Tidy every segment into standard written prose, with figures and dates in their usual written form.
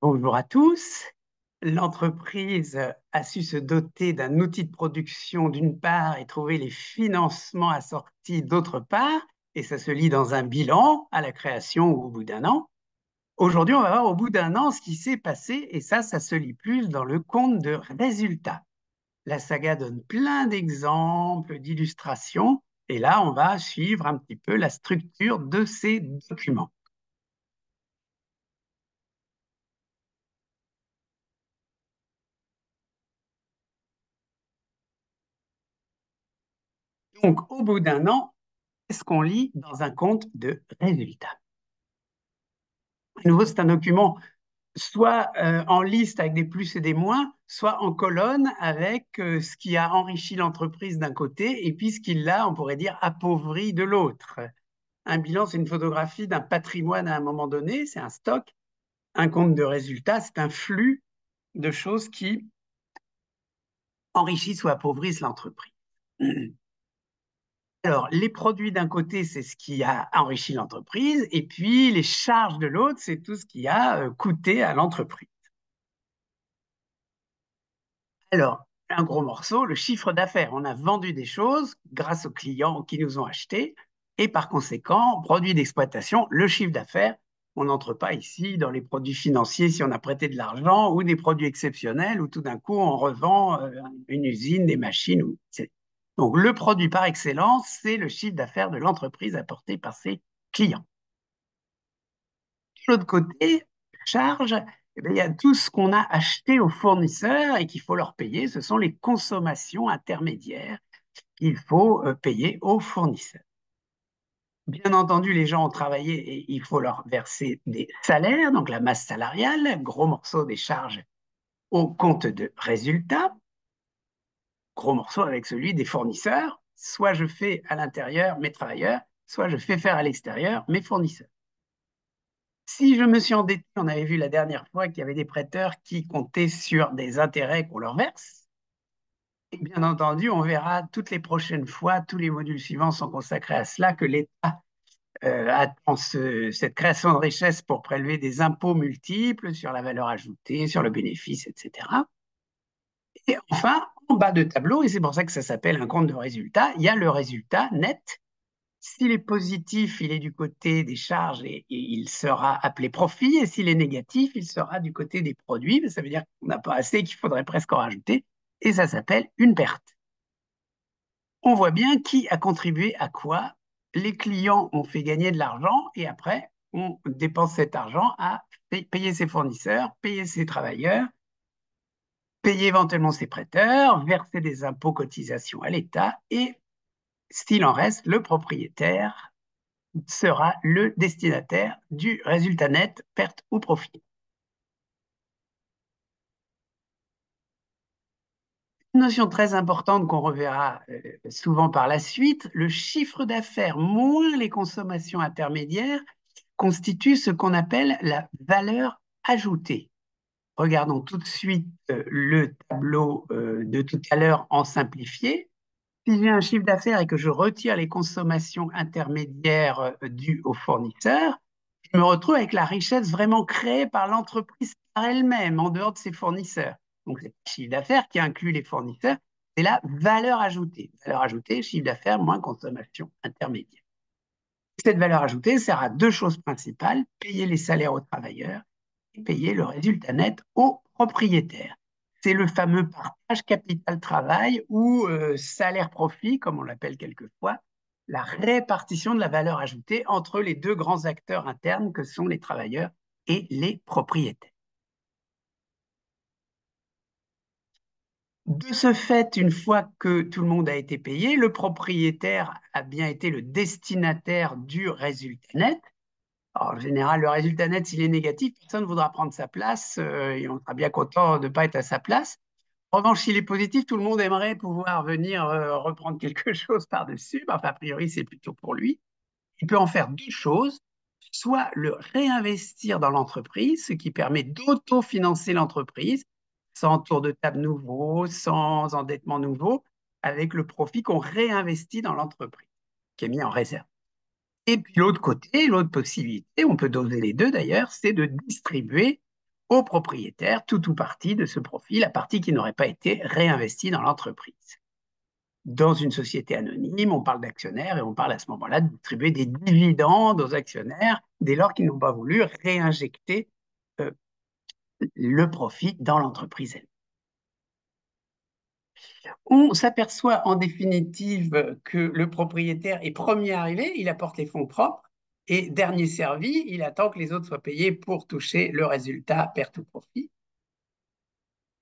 Bonjour à tous. L'entreprise a su se doter d'un outil de production d'une part et trouver les financements assortis d'autre part, et ça se lit dans un bilan à la création ou au bout d'un an. Aujourd'hui, on va voir au bout d'un an ce qui s'est passé, et ça se lit plus dans le compte de résultats. La saga donne plein d'exemples, d'illustrations, et là, on va suivre un petit peu la structure de ces documents. Donc, au bout d'un an, qu'est-ce qu'on lit dans un compte de résultats? À nouveau, c'est un document soit en liste avec des plus et des moins, soit en colonne avec ce qui a enrichi l'entreprise d'un côté et puis ce qui l'a, on pourrait dire, appauvri de l'autre. Un bilan, c'est une photographie d'un patrimoine à un moment donné, c'est un stock. Un compte de résultats, c'est un flux de choses qui enrichissent ou appauvrissent l'entreprise. Alors, les produits d'un côté, c'est ce qui a enrichi l'entreprise, et puis les charges de l'autre, c'est tout ce qui a coûté à l'entreprise. Alors, un gros morceau, le chiffre d'affaires. On a vendu des choses grâce aux clients qui nous ont achetés, et par conséquent, produit d'exploitation, le chiffre d'affaires. On n'entre pas ici dans les produits financiers si on a prêté de l'argent ou des produits exceptionnels où tout d'un coup on revend une usine, des machines. Donc, le produit par excellence, c'est le chiffre d'affaires de l'entreprise apporté par ses clients. De l'autre côté, charge, eh bien, il y a tout ce qu'on a acheté aux fournisseurs et qu'il faut leur payer. Ce sont les consommations intermédiaires qu'il faut payer aux fournisseurs. Bien entendu, les gens ont travaillé et il faut leur verser des salaires, donc la masse salariale, gros morceau des charges au compte de résultats, gros morceau avec celui des fournisseurs. Soit je fais à l'intérieur mes travailleurs, soit je fais faire à l'extérieur mes fournisseurs. Si je me suis endetté, on avait vu la dernière fois qu'il y avait des prêteurs qui comptaient sur des intérêts qu'on leur verse. Et bien entendu, on verra toutes les prochaines fois, tous les modules suivants sont consacrés à cela, que l'État attend cette création de richesse pour prélever des impôts multiples sur la valeur ajoutée, sur le bénéfice, etc. Et enfin, en bas de tableau, et c'est pour ça que ça s'appelle un compte de résultat, il y a le résultat net. S'il est positif, il est du côté des charges et il sera appelé profit. Et s'il est négatif, il sera du côté des produits. Mais ça veut dire qu'on n'a pas assez, qu'il faudrait presque en rajouter. Et ça s'appelle une perte. On voit bien qui a contribué à quoi. Les clients ont fait gagner de l'argent et après, on dépense cet argent à payer ses fournisseurs, payer ses travailleurs, payer éventuellement ses prêteurs, verser des impôts, cotisations à l'État et, s'il en reste, le propriétaire sera le destinataire du résultat net, perte ou profit. Une notion très importante qu'on reverra souvent par la suite, le chiffre d'affaires moins les consommations intermédiaires constitue ce qu'on appelle la valeur ajoutée. Regardons tout de suite le tableau de tout à l'heure en simplifié. Si j'ai un chiffre d'affaires et que je retire les consommations intermédiaires dues aux fournisseurs, je me retrouve avec la richesse vraiment créée par l'entreprise par elle-même, en dehors de ses fournisseurs. Donc, c'est le chiffre d'affaires qui inclut les fournisseurs, c'est la valeur ajoutée. Valeur ajoutée, chiffre d'affaires moins consommation intermédiaire. Cette valeur ajoutée sert à deux choses principales, payer les salaires aux travailleurs et payer le résultat net aux propriétaires. C'est le fameux partage capital-travail ou salaire-profit, comme on l'appelle quelquefois, la répartition de la valeur ajoutée entre les deux grands acteurs internes que sont les travailleurs et les propriétaires. De ce fait, une fois que tout le monde a été payé, le propriétaire a bien été le destinataire du résultat net. Alors, en général, le résultat net, s'il est négatif, personne ne voudra prendre sa place et on sera bien content de ne pas être à sa place. En revanche, s'il est positif, tout le monde aimerait pouvoir venir reprendre quelque chose par-dessus. Enfin, a priori, c'est plutôt pour lui. Il peut en faire deux choses. Soit le réinvestir dans l'entreprise, ce qui permet d'autofinancer l'entreprise, sans tour de table nouveau, sans endettement nouveau, avec le profit qu'on réinvestit dans l'entreprise, qui est mis en réserve. Et puis l'autre côté, l'autre possibilité, on peut doser les deux d'ailleurs, c'est de distribuer au propriétaire tout ou partie de ce profit, la partie qui n'aurait pas été réinvestie dans l'entreprise. Dans une société anonyme, on parle d'actionnaires et on parle à ce moment-là de distribuer des dividendes aux actionnaires dès lors qu'ils n'ont pas voulu réinjecter euh, le profit dans l'entreprise. On s'aperçoit en définitive que le propriétaire est premier arrivé, il apporte les fonds propres, et dernier servi, il attend que les autres soient payés pour toucher le résultat perte ou profit.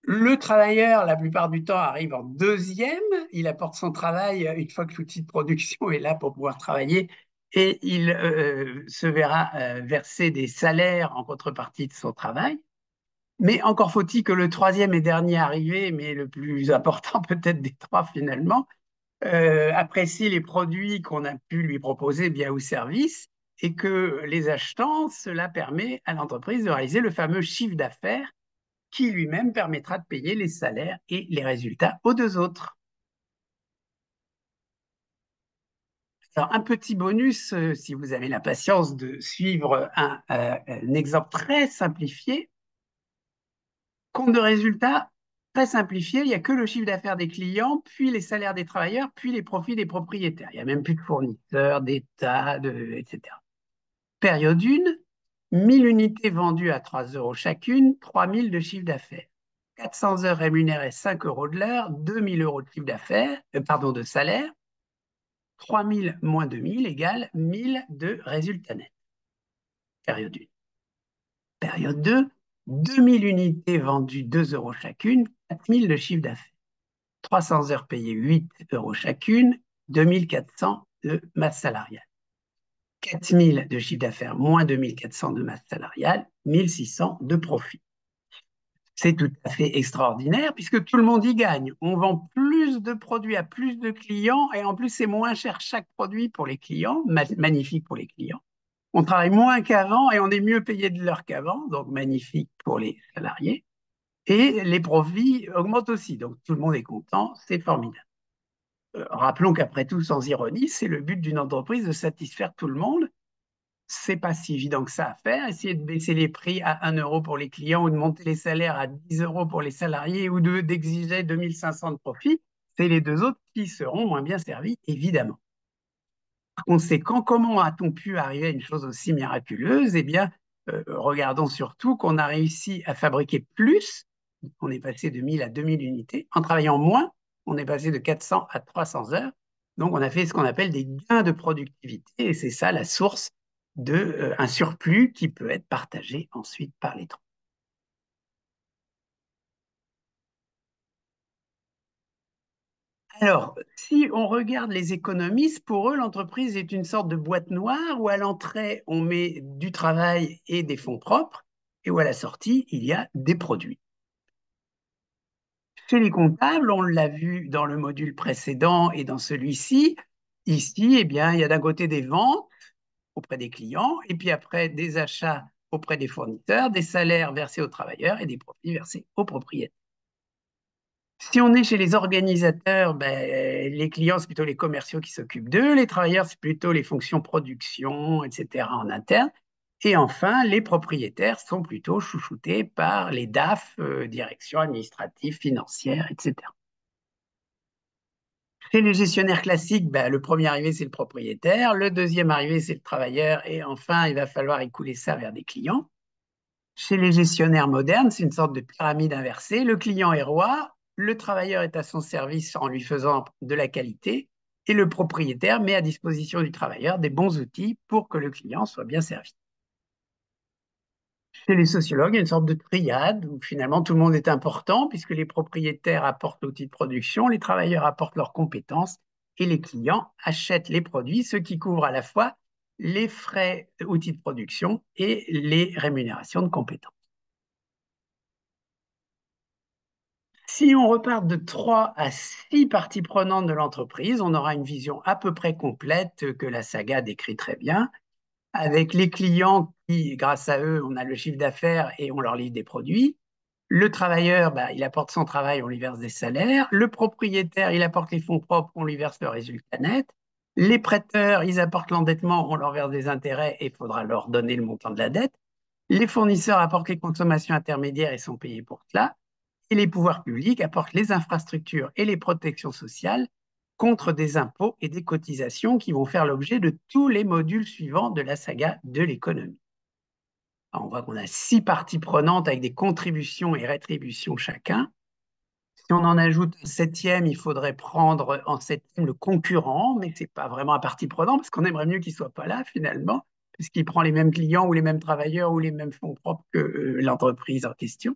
Le travailleur, la plupart du temps, arrive en deuxième, il apporte son travail une fois que l'outil de production est là pour pouvoir travailler, et il se verra verser des salaires en contrepartie de son travail. Mais encore faut-il que le troisième et dernier arrivé, mais le plus important peut-être des trois finalement, apprécie les produits qu'on a pu lui proposer, biens ou services, et que les achetants, cela permet à l'entreprise de réaliser le fameux chiffre d'affaires qui lui-même permettra de payer les salaires et les résultats aux deux autres. Alors, un petit bonus, si vous avez la patience de suivre un exemple très simplifié, compte de résultats très simplifié, il n'y a que le chiffre d'affaires des clients, puis les salaires des travailleurs, puis les profits des propriétaires. Il n'y a même plus de fournisseurs, d'État, etc. Période 1, 1000 unités vendues à 3 euros chacune, 3000 de chiffre d'affaires. 400 heures rémunérées 5 euros de l'heure, 2000 euros de chiffre d'affaires, pardon, de salaire. 3000 moins 2000 égale 1000 de résultat net. Période 1. Période 2, 2000 unités vendues 2 euros chacune, 4000 de chiffre d'affaires. 300 heures payées 8 euros chacune, 2400 de masse salariale. 4000 de chiffre d'affaires moins 2400 de masse salariale, 1600 de profit. C'est tout à fait extraordinaire puisque tout le monde y gagne. On vend plus de produits à plus de clients et en plus c'est moins cher chaque produit pour les clients, magnifique pour les clients. On travaille moins qu'avant et on est mieux payé de l'heure qu'avant, donc magnifique pour les salariés. Et les profits augmentent aussi, donc tout le monde est content, c'est formidable. Rappelons qu'après tout, sans ironie, c'est le but d'une entreprise de satisfaire tout le monde. C'est pas si évident que ça à faire. Essayer de baisser les prix à 1 euro pour les clients ou de monter les salaires à 10 euros pour les salariés ou d'exiger 2500 de profit, c'est les deux autres qui seront moins bien servis, évidemment. Par conséquent, comment a-t-on pu arriver à une chose aussi miraculeuse? Eh bien, regardons surtout qu'on a réussi à fabriquer plus, on est passé de 1000 à 2000 unités, en travaillant moins, on est passé de 400 à 300 heures. Donc, on a fait ce qu'on appelle des gains de productivité, et c'est ça la source d'un surplus qui peut être partagé ensuite par les trois. Alors, si on regarde les économistes, pour eux, l'entreprise est une sorte de boîte noire où à l'entrée, on met du travail et des fonds propres, et où à la sortie, il y a des produits. Chez les comptables, on l'a vu dans le module précédent et dans celui-ci, ici, eh bien, il y a d'un côté des ventes auprès des clients, et puis après des achats auprès des fournisseurs, des salaires versés aux travailleurs et des profits versés aux propriétaires. Si on est chez les organisateurs, ben, les clients, c'est plutôt les commerciaux qui s'occupent d'eux, les travailleurs, c'est plutôt les fonctions production, etc. en interne. Et enfin, les propriétaires sont plutôt chouchoutés par les DAF, directions administratives, financières, etc. Chez les gestionnaires classiques, ben, le premier arrivé, c'est le propriétaire, le deuxième arrivé, c'est le travailleur, et enfin, il va falloir écouler ça vers des clients. Chez les gestionnaires modernes, c'est une sorte de pyramide inversée. Le client est roi, le travailleur est à son service en lui faisant de la qualité, et le propriétaire met à disposition du travailleur des bons outils pour que le client soit bien servi. Chez les sociologues, il y a une sorte de triade où finalement tout le monde est important puisque les propriétaires apportent l'outil de production, les travailleurs apportent leurs compétences et les clients achètent les produits, ce qui couvre à la fois les frais outils de production et les rémunérations de compétences. Si on repart de 3 à 6 parties prenantes de l'entreprise, on aura une vision à peu près complète que la saga décrit très bien, avec les clients qui, grâce à eux, on a le chiffre d'affaires et on leur livre des produits. Le travailleur, bah, il apporte son travail, on lui verse des salaires. Le propriétaire, il apporte les fonds propres, on lui verse le résultat net. Les prêteurs, ils apportent l'endettement, on leur verse des intérêts et il faudra leur donner le montant de la dette. Les fournisseurs apportent les consommations intermédiaires et sont payés pour cela. Et les pouvoirs publics apportent les infrastructures et les protections sociales contre des impôts et des cotisations qui vont faire l'objet de tous les modules suivants de la saga de l'économie. On voit qu'on a 6 parties prenantes avec des contributions et rétributions chacun. Si on en ajoute un septième, il faudrait prendre en septième le concurrent, mais ce n'est pas vraiment un partie prenante parce qu'on aimerait mieux qu'il ne soit pas là finalement, puisqu'il prend les mêmes clients ou les mêmes travailleurs ou les mêmes fonds propres que l'entreprise en question.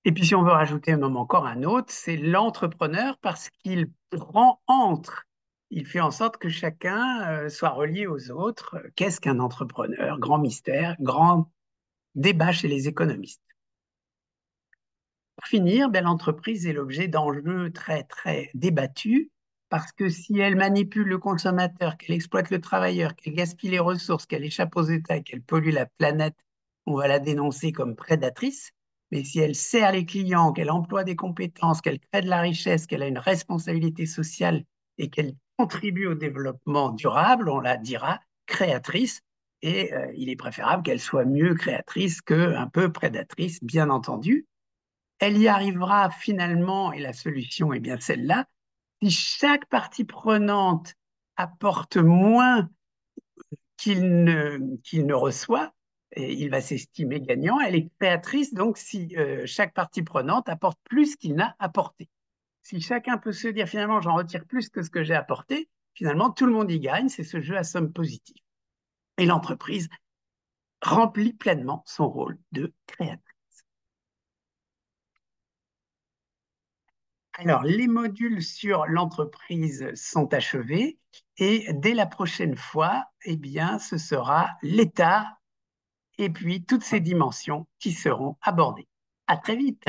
Et puis si on veut rajouter même encore un autre, c'est l'entrepreneur parce qu'il prend entre. Il fait en sorte que chacun soit relié aux autres. Qu'est-ce qu'un entrepreneur? Grand mystère, grand débat chez les économistes. Pour finir, ben, l'entreprise est l'objet d'enjeux très, très débattus parce que si elle manipule le consommateur, qu'elle exploite le travailleur, qu'elle gaspille les ressources, qu'elle échappe aux États, qu'elle pollue la planète, on va la dénoncer comme prédatrice. Mais si elle sert les clients, qu'elle emploie des compétences, qu'elle crée de la richesse, qu'elle a une responsabilité sociale et qu'elle contribue au développement durable, on la dira créatrice. Et il est préférable qu'elle soit mieux créatrice qu'un peu prédatrice, bien entendu. Elle y arrivera finalement, et la solution est bien celle-là, si chaque partie prenante apporte moins qu'il ne reçoit, et il va s'estimer gagnant. Elle est créatrice, donc si chaque partie prenante apporte plus qu'il n'a apporté. Si chacun peut se dire finalement j'en retire plus que ce que j'ai apporté, finalement tout le monde y gagne, c'est ce jeu à somme positive. Et l'entreprise remplit pleinement son rôle de créatrice. Alors, les modules sur l'entreprise sont achevés et dès la prochaine fois, eh bien, ce sera l'État et puis toutes ces dimensions qui seront abordées. À très vite.